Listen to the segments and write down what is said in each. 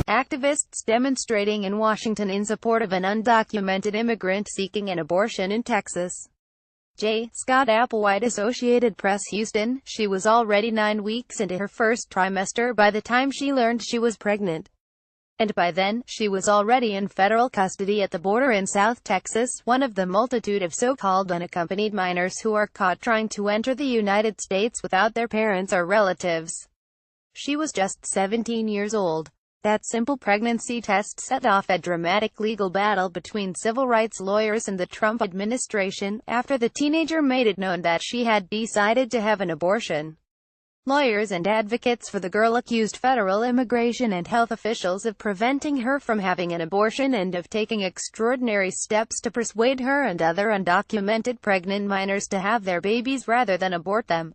activists demonstrating in Washington in support of an undocumented immigrant seeking an abortion in Texas. J. Scott Applewhite Associated Press Houston. She was already 9 weeks into her first trimester by the time she learned she was pregnant. And by then, she was already in federal custody at the border in South Texas, one of the multitude of so-called unaccompanied minors who are caught trying to enter the United States without their parents or relatives. She was just 17 years old. That simple pregnancy test set off a dramatic legal battle between civil rights lawyers and the Trump administration, after the teenager made it known that she had decided to have an abortion. Lawyers and advocates for the girl accused federal immigration and health officials of preventing her from having an abortion and of taking extraordinary steps to persuade her and other undocumented pregnant minors to have their babies rather than abort them.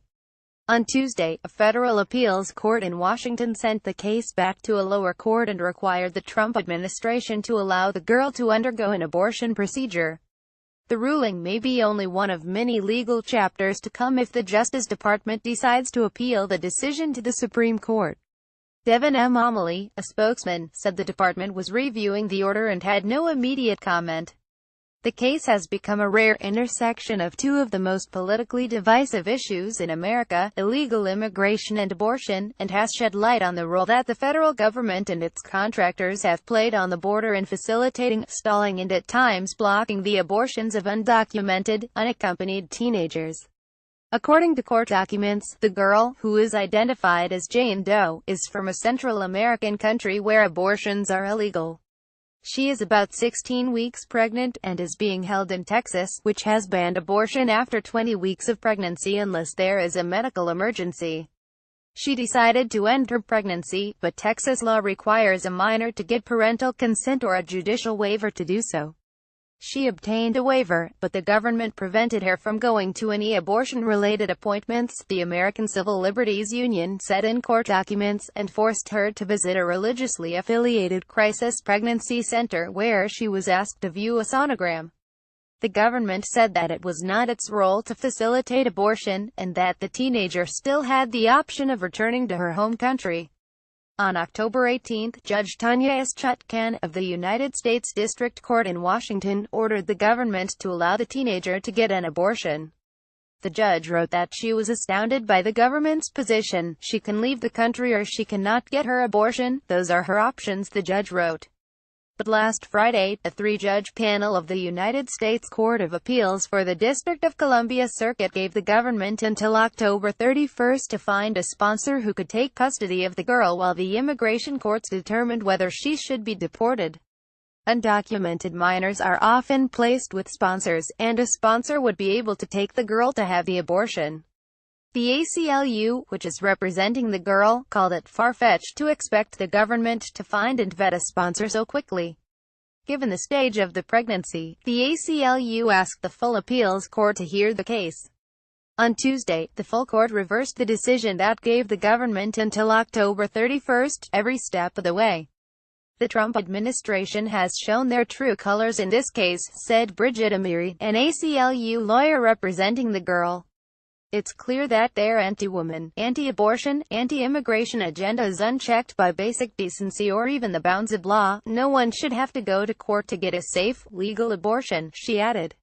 On Tuesday, a federal appeals court in Washington sent the case back to a lower court and required the Trump administration to allow the girl to undergo an abortion procedure. The ruling may be only one of many legal chapters to come if the Justice Department decides to appeal the decision to the Supreme Court. Devin M. Amelie, a spokesman, said the department was reviewing the order and had no immediate comment. The case has become a rare intersection of two of the most politically divisive issues in America, illegal immigration and abortion, and has shed light on the role that the federal government and its contractors have played on the border in facilitating, stalling and at times blocking the abortions of undocumented, unaccompanied teenagers. According to court documents, the girl, who is identified as Jane Doe, is from a Central American country where abortions are illegal. She is about 16 weeks pregnant, and is being held in Texas, which has banned abortion after 20 weeks of pregnancy unless there is a medical emergency. She decided to end her pregnancy, but Texas law requires a minor to get parental consent or a judicial waiver to do so. She obtained a waiver, but the government prevented her from going to any abortion-related appointments, the American Civil Liberties Union said in court documents, and forced her to visit a religiously affiliated crisis pregnancy center where she was asked to view a sonogram. The government said that it was not its role to facilitate abortion, and that the teenager still had the option of returning to her home country. On October 18, Judge Tanya S. Chutkan, of the United States District Court in Washington, ordered the government to allow the teenager to get an abortion. The judge wrote that she was astounded by the government's position. She can leave the country or she cannot get her abortion. Those are her options, the judge wrote. But last Friday, a three-judge panel of the United States Court of Appeals for the District of Columbia Circuit gave the government until October 31 to find a sponsor who could take custody of the girl while the immigration courts determined whether she should be deported. Undocumented minors are often placed with sponsors, and a sponsor would be able to take the girl to have the abortion. The ACLU, which is representing the girl, called it far-fetched to expect the government to find and vet a sponsor so quickly. Given the stage of the pregnancy, the ACLU asked the full appeals court to hear the case. On Tuesday, the full court reversed the decision that gave the government until October 31, every step of the way. The Trump administration has shown their true colors in this case, said Bridget Amiri, an ACLU lawyer representing the girl. It's clear that their anti-woman, anti-abortion, anti-immigration agenda is unchecked by basic decency or even the bounds of law. No one should have to go to court to get a safe, legal abortion, she added.